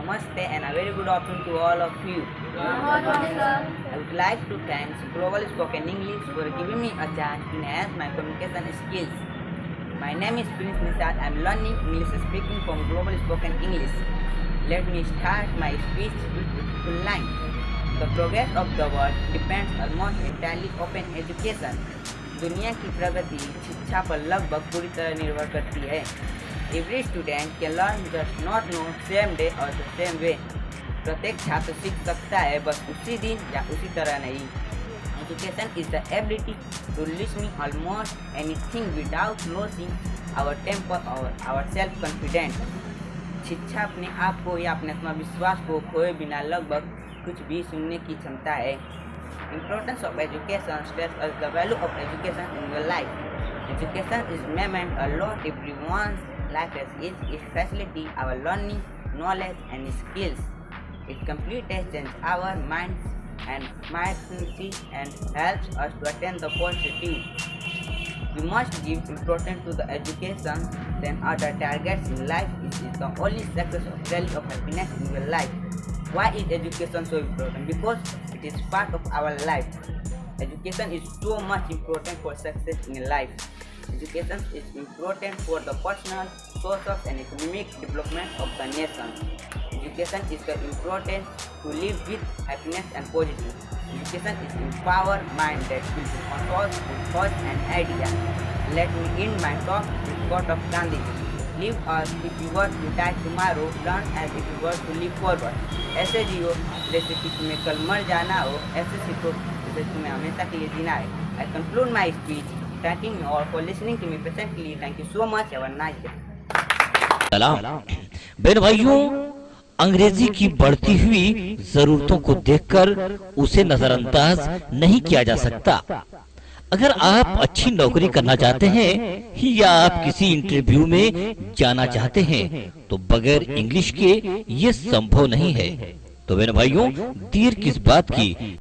Namaste and a very good afternoon to all of you. I would like to thank Global Spoken English for giving me a chance to enhance my communication skills. My name is Prince Nishad. I am learning English speaking from Global Spoken English. Let me start my speech with beautiful line. The progress of the world depends almost entirely on education. दुनिया की प्रगति शिक्षा पर लगभग पूरी तरह निर्भर करती है. Every student can learn just not know same day or the same way. प्रत्येक छात्र सीख सकता है बस उसी दिन या उसी तरह नहीं. Education is the ability to listen almost anything without losing our temper or our self-confidence. शिक्षा अपने आप को या अपने आत्मविश्वास को खोए बिना लगभग कुछ भी सुनने की क्षमता है. Importance of education stress as the value of education in your life. Education is meant a lot everyone's life as it facilitates our learning, knowledge and skills. It completely changes our minds and mindset and helps us to attain the positive. We must give importance to the education than other targets in life. It is the only success of value of happiness in your life. Why is education so important? Because it is part of our life. Education is so much important for success in life. Education is important for the personal, social and economic development of the nation. Education is important to live with happiness and positive. Education is empower mind that will be controlled with thoughts and ideas. Let me end my talk with quote of Gandhi. Live as if you were to die tomorrow, learn as if you were to live forward. ऐसे जियो जैसे कि तुम्हें कल मर जाना हो, ऐसे सीखो जैसे तुम्हें हमेशा के लिए जीना है. I conclude my speech. Thanking you all for listening to me patiently. Thank you so much. Have a nice day. सलाम बहन भाइयों, अंग्रेजी की बढ़ती हुई जरूरतों को देखकर उसे नजरअंदाज नहीं किया जा सकता. अगर आप अच्छी नौकरी करना चाहते हैं या आप किसी इंटरव्यू में जाना चाहते हैं तो बगैर इंग्लिश के ये संभव नहीं है. तो बहन भाइयों, देर किस बात की,